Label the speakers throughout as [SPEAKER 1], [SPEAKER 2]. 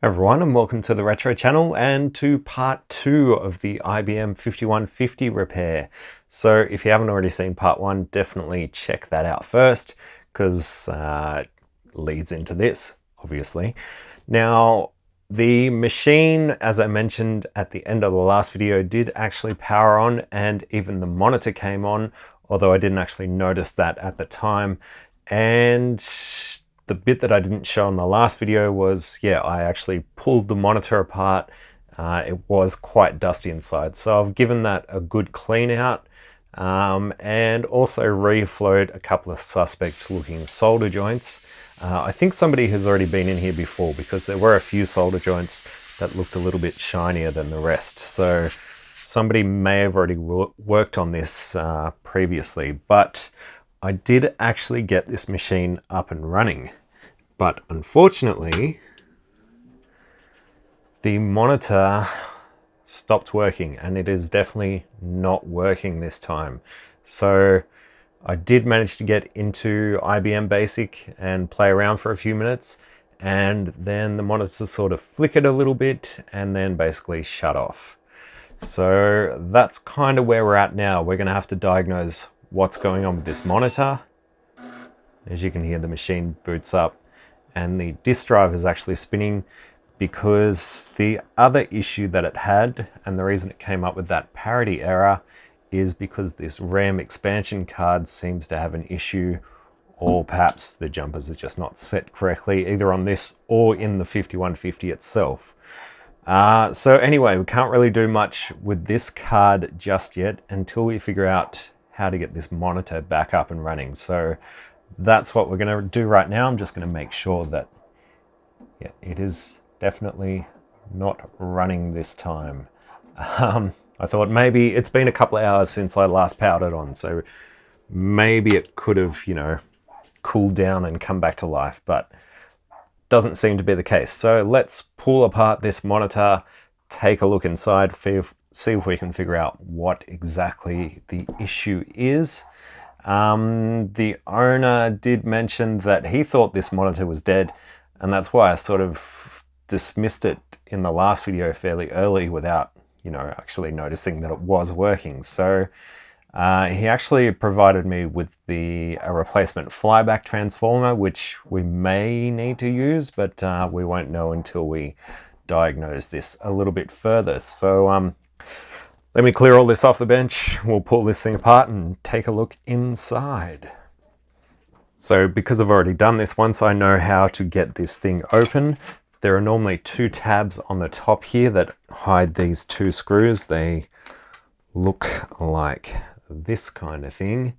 [SPEAKER 1] Everyone, and welcome to the Retro channel and to part 2 of the IBM 5150 repair. So if you haven't already seen part 1, definitely check that out first, because it leads into this, obviously. Now, the machine, as I mentioned at the end of the last video, did actually power on, and even the monitor came on, although I didn't actually notice that at the time. And the bit that I didn't show in the last video was, I actually pulled the monitor apart. It was quite dusty inside, so I've given that a good clean out, and also reflowed a couple of suspect looking solder joints. I think somebody has already been in here before, because there were a few solder joints that looked a little bit shinier than the rest, so somebody may have already worked on this previously. But I did actually get this machine up and running, but unfortunately the monitor stopped working, and it is definitely not working this time. So I did manage to get into IBM Basic and play around for a few minutes, and then the monitor sort of flickered a little bit and then basically shut off. So that's kind of where we're at now. We're going to have to diagnose what's going on with this monitor. As you can hear, the machine boots up and the disk drive is actually spinning, because the other issue that it had, and the reason it came up with that parity error, is because this RAM expansion card seems to have an issue, or perhaps the jumpers are just not set correctly, either on this or in the 5150 itself. So anyway, we can't really do much with this card just yet until we figure out how to get this monitor back up and running. So that's what we're going to do right now. I'm just going to make sure that it is definitely not running this time. I thought maybe it's been a couple of hours since I last powered it on, so maybe it could have, cooled down and come back to life, but doesn't seem to be the case. So let's pull apart this monitor, take a look inside, see if we can figure out what exactly the issue is. The owner did mention that he thought this monitor was dead, and that's why I sort of dismissed it in the last video fairly early without, actually noticing that it was working. So he actually provided me with a replacement flyback transformer, which we may need to use, but we won't know until we diagnose this a little bit further. So let me clear all this off the bench. We'll pull this thing apart and take a look inside. So because I've already done this, once I know how to get this thing open, there are normally 2 tabs on the top here that hide these 2 screws. They look like this kind of thing,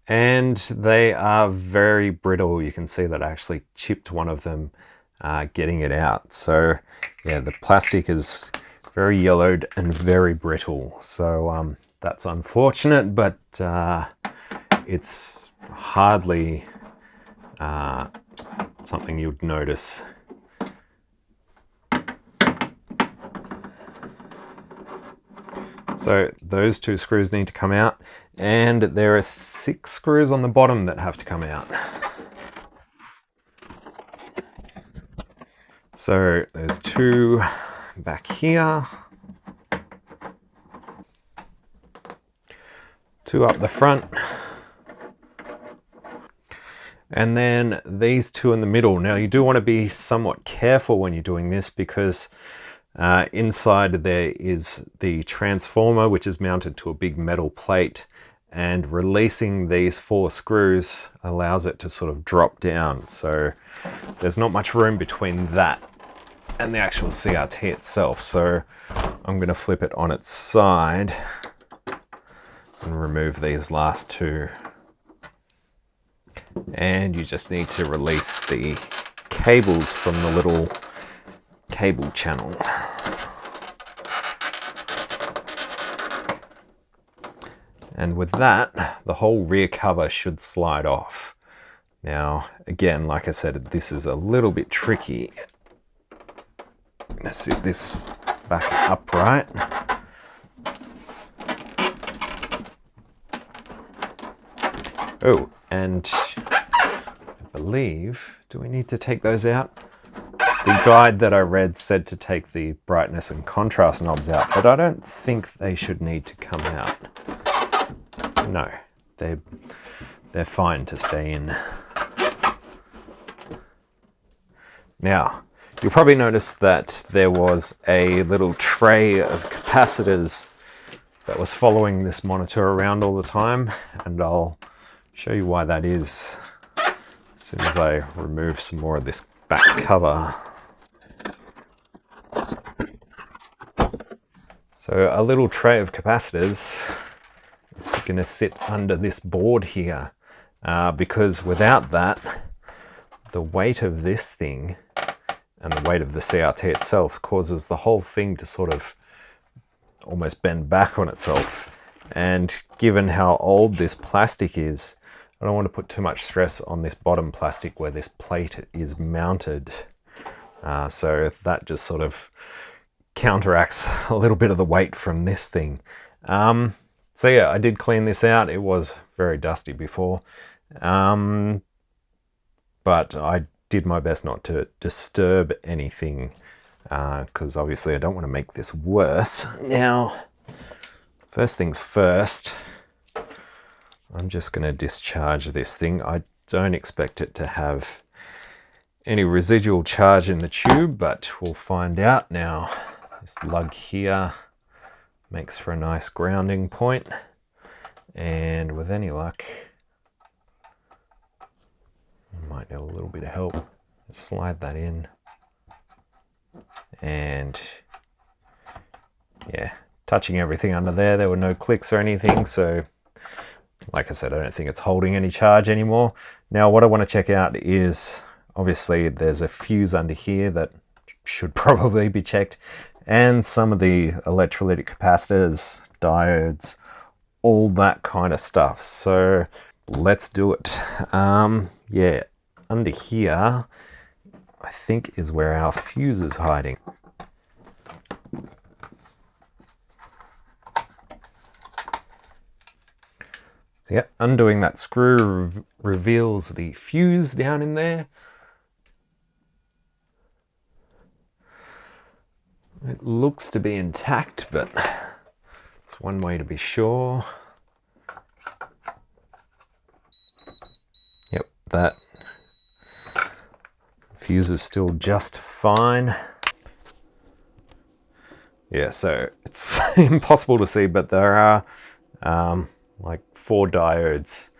[SPEAKER 1] and they are very brittle. You can see that I actually chipped one of them getting it out. So the plastic is very yellowed and very brittle. So that's unfortunate, but it's hardly something you'd notice. So those 2 screws need to come out, and there are 6 screws on the bottom that have to come out. So there's 2 back here, 2 up the front, and then these 2 in the middle. Now you do want to be somewhat careful when you're doing this, because inside there is the transformer, which is mounted to a big metal plate, and releasing these 4 screws allows it to sort of drop down. So there's not much room between that and the actual CRT itself. So I'm going to flip it on its side and remove these last 2. And you just need to release the cables from the little cable channel. And with that, the whole rear cover should slide off. Now, again, like I said, this is a little bit tricky. I'm going to sit this back upright. Oh, and I believe, do we need to take those out? The guide that I read said to take the brightness and contrast knobs out, but I don't think they should need to come out. No, they're fine to stay in. Now, you'll probably notice that there was a little tray of capacitors that was following this monitor around all the time, and I'll show you why that is as soon as I remove some more of this back cover. So a little tray of capacitors is going to sit under this board here, because without that, the weight of this thing and the weight of the CRT itself causes the whole thing to sort of almost bend back on itself. And given how old this plastic is, I don't want to put too much stress on this bottom plastic where this plate is mounted. So that just sort of counteracts a little bit of the weight from this thing. So yeah, I did clean this out. It was very dusty before. But I did my best not to disturb anything, because obviously I don't want to make this worse. Now, first things first, I'm just going to discharge this thing. I don't expect it to have any residual charge in the tube, but we'll find out now. This lug here makes for a nice grounding point, and with any luck, might need a little bit of help. Just slide that in, and yeah, touching everything under there. There were no clicks or anything, so like I said, I don't think it's holding any charge anymore. Now what I want to check out is, obviously there's a fuse under here that should probably be checked, and some of the electrolytic capacitors, diodes, all that kind of stuff. So let's do it. Yeah, under here I think is where our fuse is hiding. So yeah, undoing that screw reveals the fuse down in there. It looks to be intact, but it's one way to be sure. Yep, that fuse is still just fine. Yeah, so it's impossible to see, but there are like 4 diodes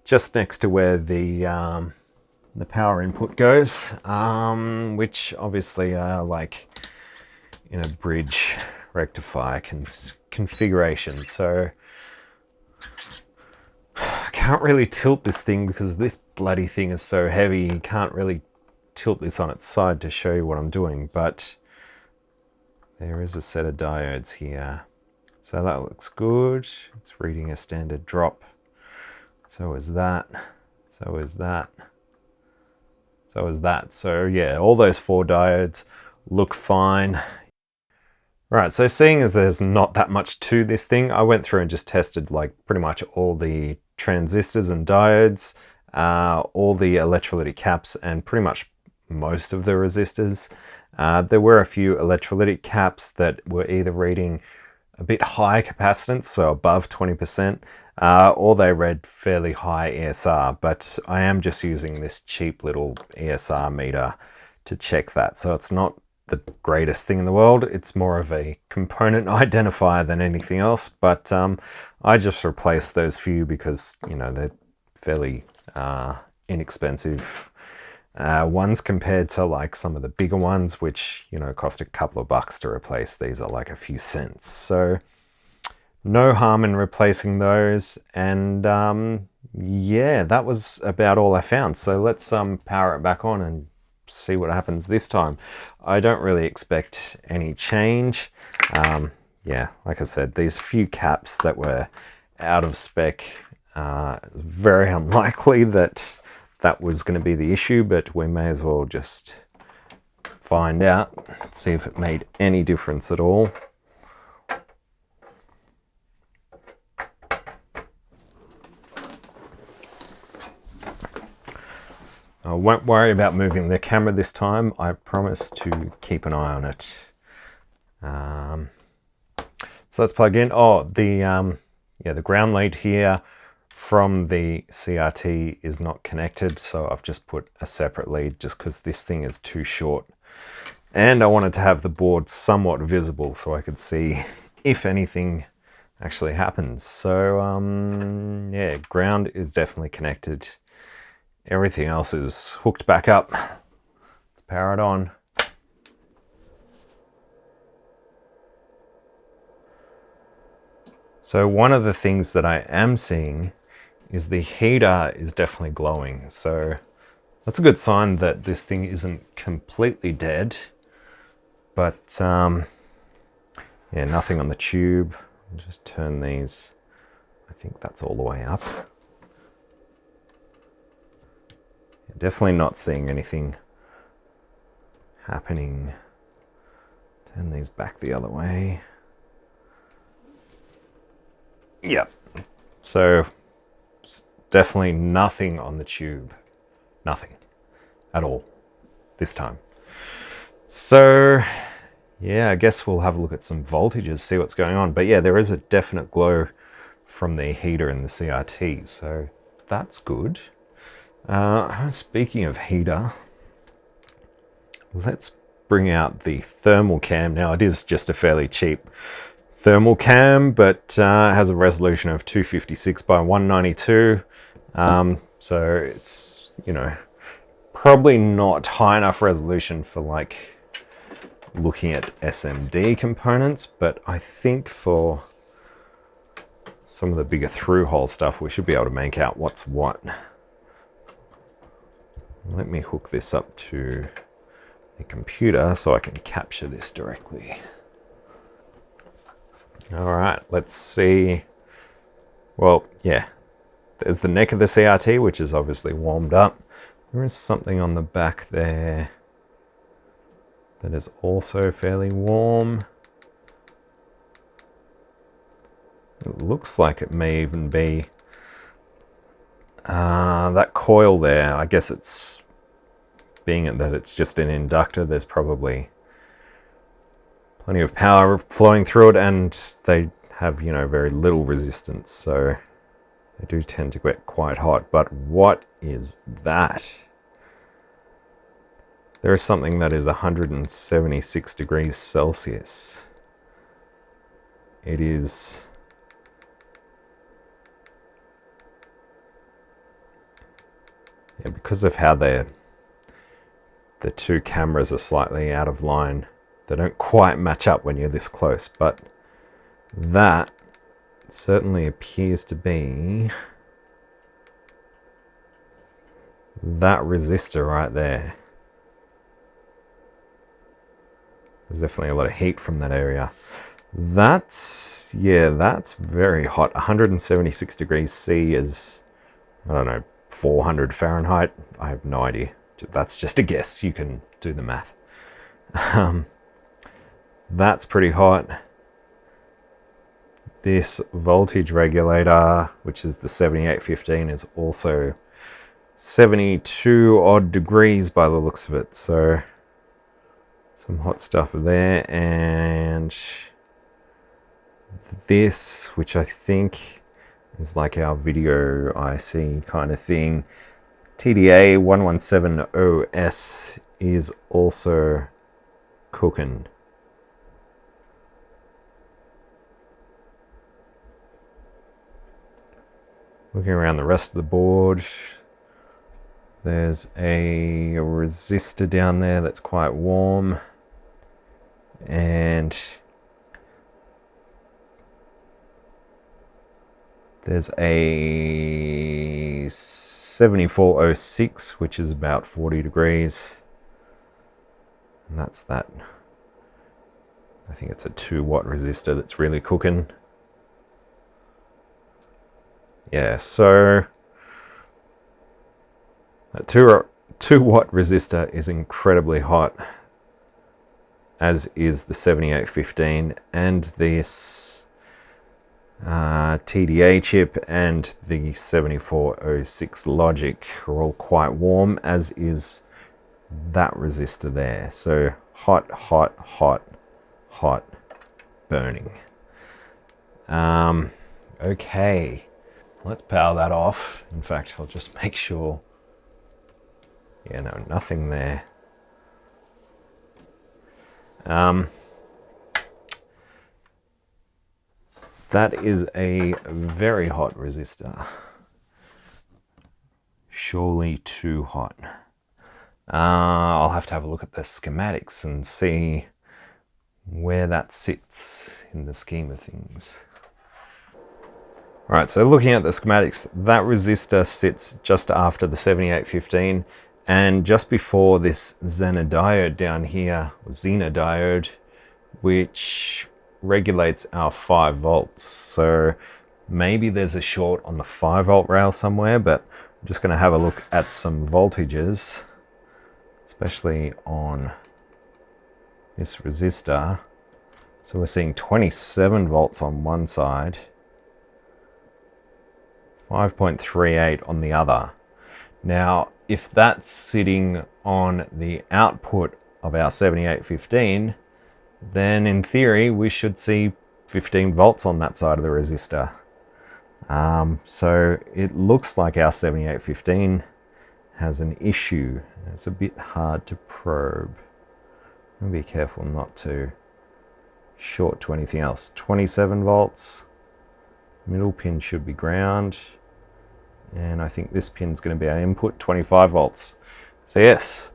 [SPEAKER 1] just next to where the power input goes, which obviously are like in a bridge rectifier configuration. So I can't really tilt this thing because this bloody thing is so heavy. You can't really tilt this on its side to show you what I'm doing, but there is a set of diodes here. So that looks good. It's reading a standard drop. So is that. So is that. So is that. So yeah, all those 4 diodes look fine. Right, so seeing as there's not that much to this thing, I went through and just tested like pretty much all the transistors and diodes, all the electrolytic caps, and pretty much most of the resistors. There were a few electrolytic caps that were either reading a bit high capacitance, so above 20%, or they read fairly high ESR, but I am just using this cheap little ESR meter to check that. So it's not the greatest thing in the world. It's more of a component identifier than anything else, but I just replaced those few because, you know, they're fairly inexpensive ones compared to like some of the bigger ones, which, you know, cost a couple of bucks to replace. These are like a few cents, so no harm in replacing those. And yeah, that was about all I found. So let's power it back on and see what happens this time. I don't really expect any change. Yeah, like I said, these few caps that were out of spec, very unlikely that that was going to be the issue, but we may as well just find out, see if it made any difference at all. Won't worry about moving the camera this time. I promise to keep an eye on it. So let's plug in. Oh, the ground lead here from the CRT is not connected, so I've just put a separate lead just because this thing is too short. And I wanted to have the board somewhat visible so I could see if anything actually happens. So yeah, ground is definitely connected. Everything else is hooked back up. Let's power it on. So one of the things that I am seeing is the heater is definitely glowing. So that's a good sign that this thing isn't completely dead. But yeah, nothing on the tube. I'll just turn these. I think that's all the way up. Definitely not seeing anything happening. Turn these back the other way. Yep. So definitely nothing on the tube. Nothing at all this time. So yeah, I guess we'll have a look at some voltages, see what's going on. But yeah, there is a definite glow from the heater in the CRT, so that's good. Speaking of heater, let's bring out the thermal cam. Now it is just a fairly cheap thermal cam, but has a resolution of 256 by 192. So it's, you know, probably not high enough resolution for like looking at SMD components, but I think for some of the bigger through-hole stuff, we should be able to make out what's what. Let me hook this up to the computer so I can capture this directly. All right, let's see. Well, yeah, there's the neck of the CRT, which is obviously warmed up. There is something on the back there that is also fairly warm. It looks like it may even be that coil there. I guess it's, being that it's just an inductor, there's probably plenty of power flowing through it, and they have, you know, very little resistance, so they do tend to get quite hot. But what is that? There is something that is 176 degrees Celsius. It is... yeah, because of how the two cameras are slightly out of line, they don't quite match up when you're this close, but that certainly appears to be that resistor right there. There's definitely a lot of heat from that area. That's, yeah, that's very hot. 176 degrees C is, I don't know, 400 Fahrenheit. I have no idea. That's just a guess. You can do the math. That's pretty hot. This voltage regulator, which is the 7815, is also 72 odd degrees by the looks of it. So some hot stuff there. And this, which I think is like our video IC kind of thing, TDA 1170S, is also cooking. Looking around the rest of the board, there's a resistor down there that's quite warm, and there's a 7406, which is about 40 degrees. And that's that. I think it's a 2-watt resistor that's really cooking. Yeah, so a 2-watt resistor is incredibly hot, as is the 7815, and this TDA chip and the 7406 logic are all quite warm, as is that resistor there. So hot, hot, hot, hot, burning. Okay, let's power that off. In fact, I'll just make sure. Yeah, no, nothing there. That is a very hot resistor. Surely too hot. I'll have to have a look at the schematics and see where that sits in the scheme of things. All right, so looking at the schematics, that resistor sits just after the 7815 and just before this Zener diode down here, or Zener diode, which regulates our 5 volts. So maybe there's a short on the 5 volt rail somewhere, but I'm just going to have a look at some voltages, especially on this resistor. So we're seeing 27 volts on one side, 5.38 on the other. Now, if that's sitting on the output of our 7815, then in theory we should see 15 volts on that side of the resistor. So it looks like our 7815 has an issue. It's a bit hard to probe. I'll be careful not to short to anything else. 27 volts, middle pin should be ground, and I think this pin's going to be our input, 25 volts. So yes,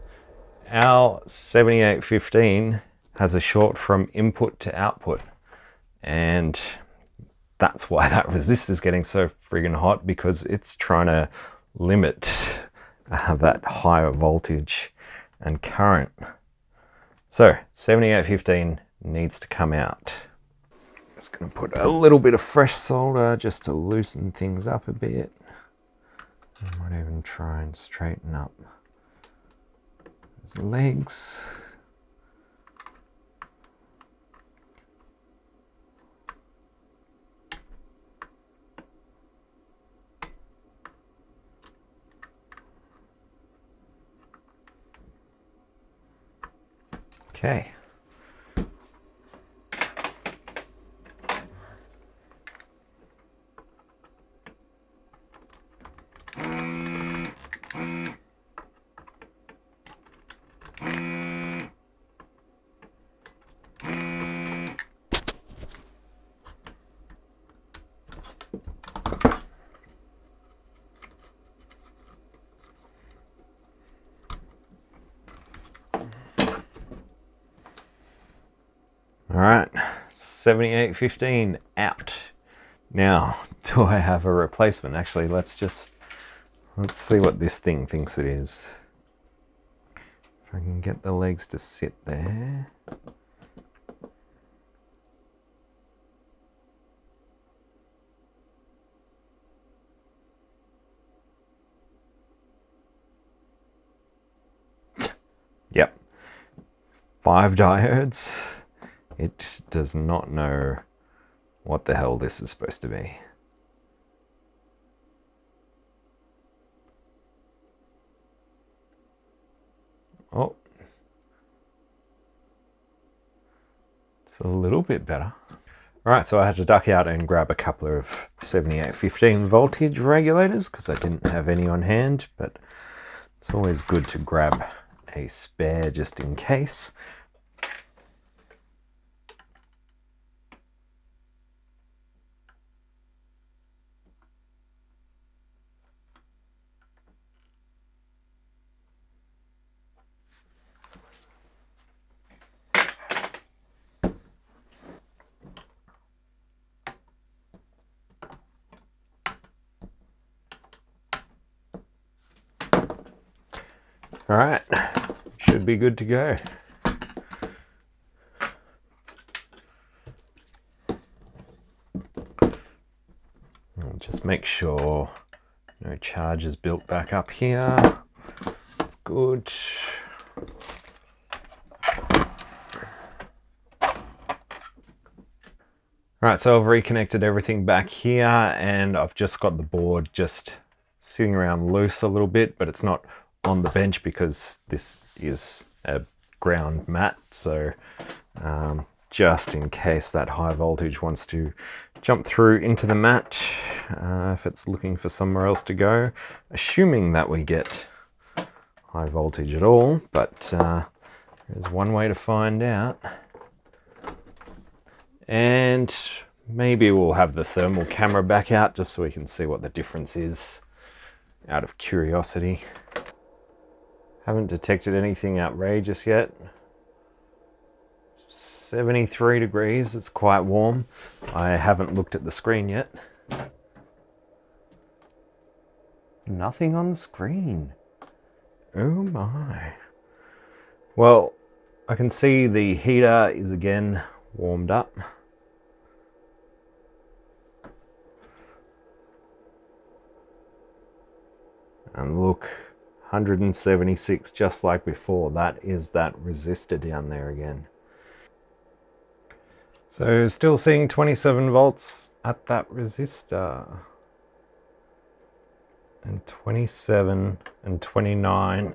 [SPEAKER 1] our 7815 has a short from input to output, and that's why that resistor is getting so friggin' hot, because it's trying to limit that higher voltage and current. So 7815 needs to come out. Just going to put a little bit of fresh solder just to loosen things up a bit. I might even try and straighten up those legs. Okay. All right, 7815 out. Now, do I have a replacement? Actually, let's see what this thing thinks it is. If I can get the legs to sit there. Yep, 5 diodes. It does not know what the hell this is supposed to be. Oh, it's a little bit better. All right, so I had to duck out and grab a couple of 7815 voltage regulators because I didn't have any on hand, but it's always good to grab a spare just in case. All right, should be good to go. I'll just make sure no charge is built back up here. That's good. Right, so I've reconnected everything back here and I've just got the board just sitting around loose a little bit, but it's not on the bench because this is a ground mat. So just in case that high voltage wants to jump through into the mat, if it's looking for somewhere else to go, assuming that we get high voltage at all, but there's one way to find out. And maybe we'll have the thermal camera back out just so we can see what the difference is out of curiosity. Haven't detected anything outrageous yet. 73 degrees, it's quite warm. I haven't looked at the screen yet. Nothing on the screen. Oh my. Well, I can see the heater is again warmed up. And look, 176 just like before. That is that resistor down there again. So still seeing 27 volts at that resistor. And 27 and 29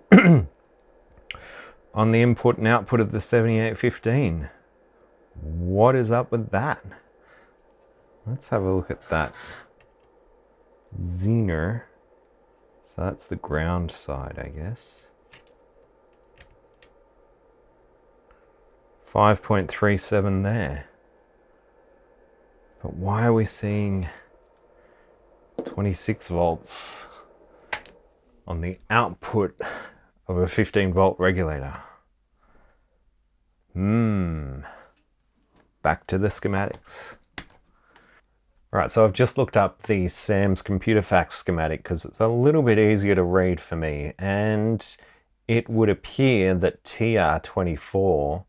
[SPEAKER 1] on the input and output of the 7815. What is up with that? Let's have a look at that. Zener. So that's the ground side, I guess. 5.37 there. But why are we seeing 26 volts on the output of a 15 volt regulator? Back to the schematics. Right, so I've just looked up the Sam's Computer Facts schematic because it's a little bit easier to read for me, and it would appear that TR24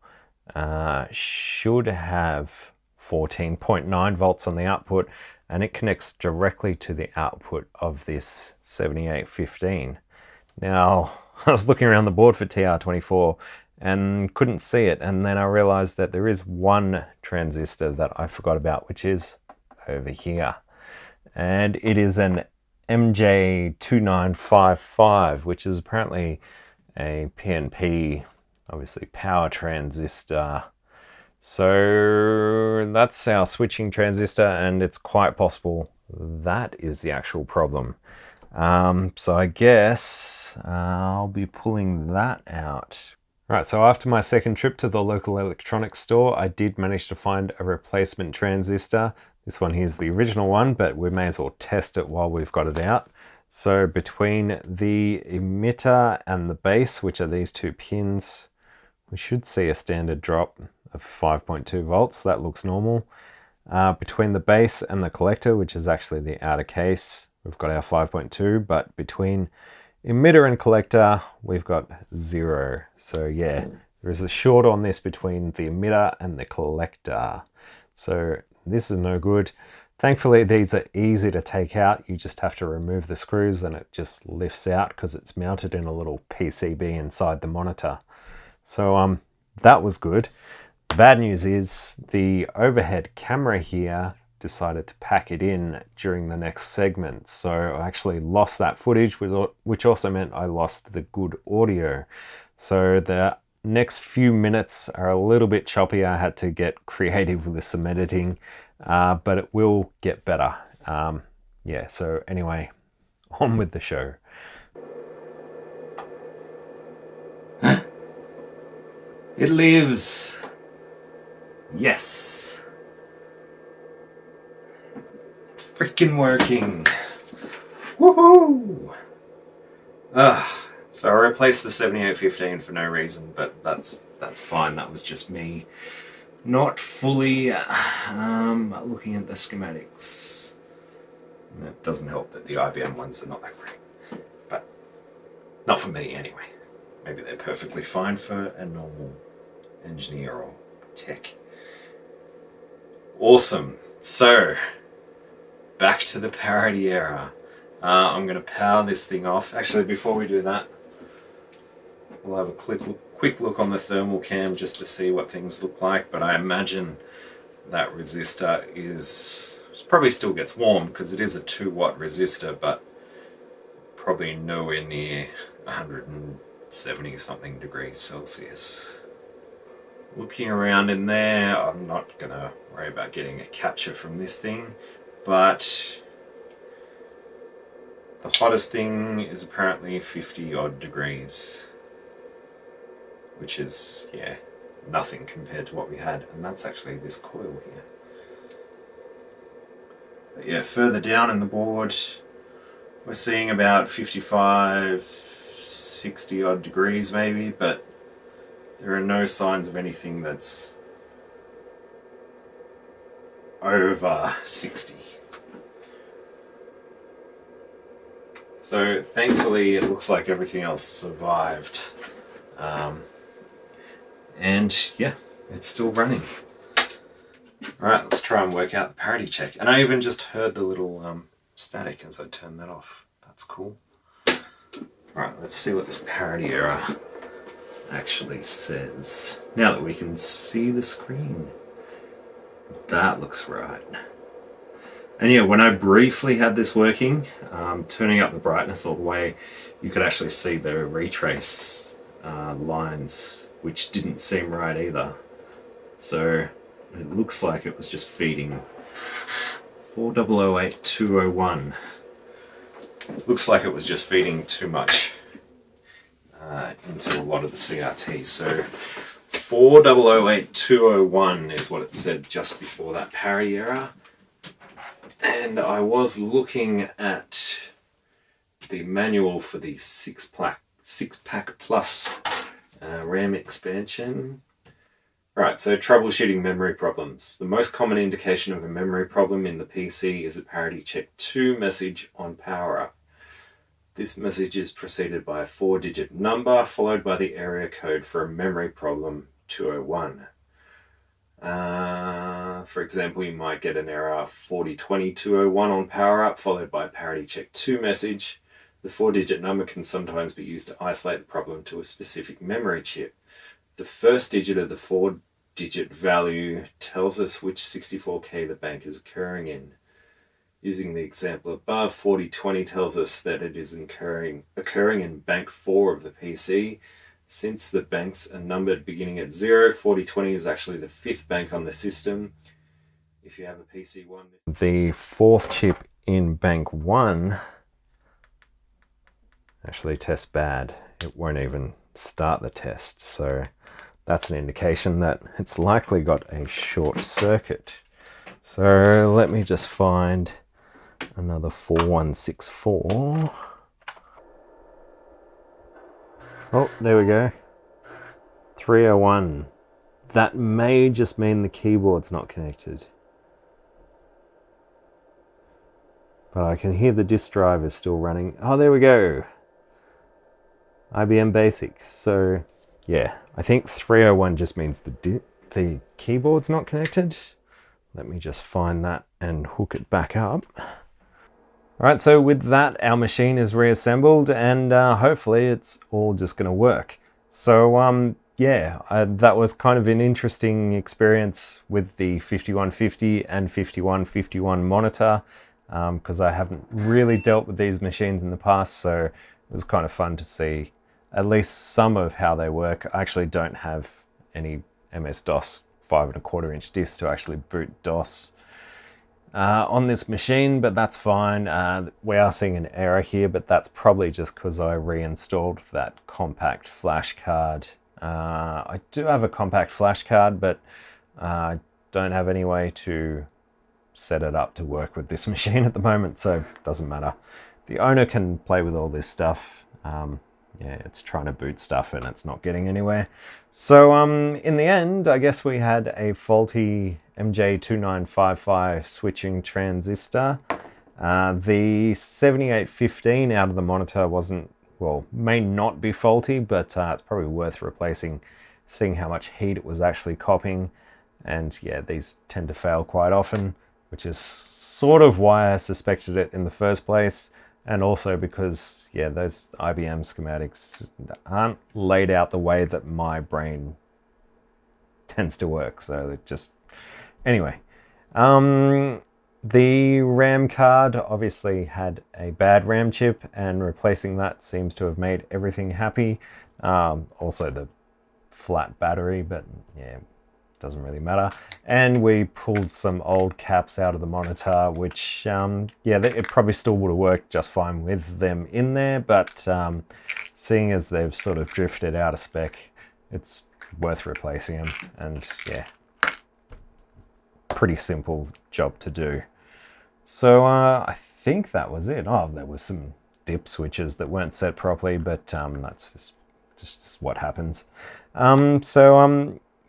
[SPEAKER 1] should have 14.9 volts on the output, and it connects directly to the output of this 7815. Now, I was looking around the board for TR24 and couldn't see it, and then I realized that there is one transistor that I forgot about, which is over here, and it is an MJ2955, which is apparently a PNP, obviously power transistor. So that's our switching transistor, and it's quite possible that is the actual problem. So I guess I'll be pulling that out. Right, so after my second trip to the local electronics store, I did manage to find a replacement transistor. This one here's the original one, but we may as well test it while we've got it out. So between the emitter and the base, which are these two pins, we should see a standard drop of 5.2 volts. That looks normal. Between the base and the collector, which is actually the outer case, we've got our 5.2, but between emitter and collector, we've got 0. So yeah, there is a short on this between the emitter and the collector. So this is no good. Thankfully, these are easy to take out. You just have to remove the screws and it just lifts out because it's mounted in a little PCB inside the monitor. So that was good. The bad news is the overhead camera here decided to pack it in during the next segment. So I actually lost that footage, which also meant I lost the good audio. So the next few minutes are a little bit choppy. I had to get creative with some editing, but it will get better. Yeah, so anyway, on with the show. It lives. Yes. It's freaking working. Woohoo! So I replaced the 7815 for no reason, but that's fine. That was just me not fully looking at the schematics. And it doesn't help that the IBM ones are not that great, but not for me anyway. Maybe they're perfectly fine for a normal engineer or tech. Awesome. So back to the Parity era. I'm going to power this thing off. Actually, before we do that, we'll have a quick look on the thermal cam just to see what things look like, but I imagine that resistor is probably still gets warm because it is a 2-watt resistor, but probably nowhere near 170 something degrees Celsius. Looking around in there, I'm not gonna worry about getting a capture from this thing, but the hottest thing is apparently 50 odd degrees, which is, yeah, nothing compared to what we had, and that's actually this coil here. But yeah, further down in the board, we're seeing about 55, 60 odd degrees maybe, but there are no signs of anything that's over 60. So thankfully it looks like everything else survived. And yeah, it's still running. Alright, let's try and work out the parity check. And I even just heard the little static as I turned that off. That's cool. Alright, let's see what this parity error actually says. Now that we can see the screen. That looks right. And yeah, when I briefly had this working, turning up the brightness all the way, you could actually see the retrace lines, which didn't seem right either. So it looks like it was just feeding 4008-201. Looks like it was just feeding too much into a lot of the CRT. So 4008-201 is what it said just before that parity error. And I was looking at the manual for the 6-pack plus RAM expansion. Right, so troubleshooting memory problems. The most common indication of a memory problem in the PC is a parity check 2 message on power up. This message is preceded by a 4-digit number followed by the area code for a memory problem 201. For example, you might get an error 4020-201 on power up followed by a parity check 2 message. The 4-digit number can sometimes be used to isolate the problem to a specific memory chip. The first digit of the 4-digit value tells us which 64K the bank is occurring in. Using the example above, 4020 tells us that it is occurring in bank 4 of the PC. Since the banks are numbered beginning at 0, 4020 is actually the 5th bank on the system. If you have a PC 1... The 4th chip in bank 1 actually tests bad. It won't even start the test, so that's an indication that it's likely got a short circuit. So let me just find another 4164. Oh, there we go. 301. That may just mean the keyboard's not connected. But I can hear the disk drive is still running. Oh, there we go. IBM Basics. So, yeah, I think 301 just means the keyboard's not connected. Let me just find that and hook it back up. Alright, so with that, our machine is reassembled and hopefully it's all just going to work. So yeah, that was kind of an interesting experience with the 5150 and 5151 monitor because I haven't really dealt with these machines in the past, so it was kind of fun to see at least some of how they work. I actually don't have any MS-DOS 5.25-inch discs to actually boot DOS on this machine, but that's fine. We are seeing an error here, but that's probably just because I reinstalled that compact flash card. I do have a compact flash card, but I don't have any way to set it up to work with this machine at the moment, so it doesn't matter. The owner can play with all this stuff. Yeah, it's trying to boot stuff and it's not getting anywhere. So in the end, I guess we had a faulty MJ2955 switching transistor. The 7815 out of the monitor wasn't, well, may not be faulty, but it's probably worth replacing, seeing how much heat it was actually copying. And yeah, these tend to fail quite often, which is sort of why I suspected it in the first place. And also because, yeah, those IBM schematics aren't laid out the way that my brain tends to work. So Anyway, the RAM card obviously had a bad RAM chip, and replacing that seems to have made everything happy. Also the flat battery, but yeah, doesn't really matter. And we pulled some old caps out of the monitor, which yeah, it probably still would have worked just fine with them in there, but seeing as they've sort of drifted out of spec, it's worth replacing them. And yeah, pretty simple job to do. So I think that was it. Oh, there was some dip switches that weren't set properly, but that's just what happens.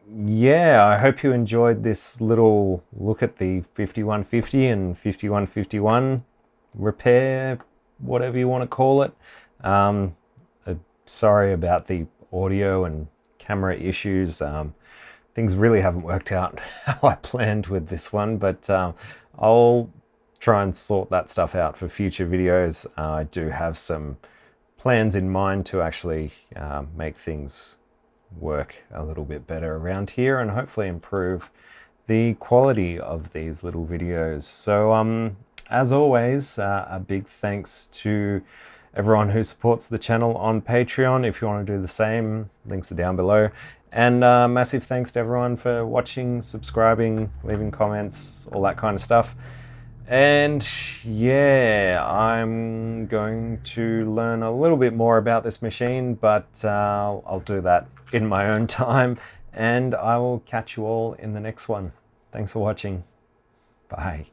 [SPEAKER 1] Yeah, I hope you enjoyed this little look at the 5150 and 5151 repair, whatever you want to call it. Sorry about the audio and camera issues. Things really haven't worked out how I planned with this one, but I'll try and sort that stuff out for future videos. I do have some plans in mind to actually make things work a little bit better around here and hopefully improve the quality of these little videos. So as always, a big thanks to everyone who supports the channel on Patreon. If you want to do the same, links are down below. And massive thanks to everyone for watching, subscribing, leaving comments, all that kind of stuff. And yeah, I'm going to learn a little bit more about this machine, but I'll do that in my own time, and I will catch you all in the next one. Thanks for watching. Bye.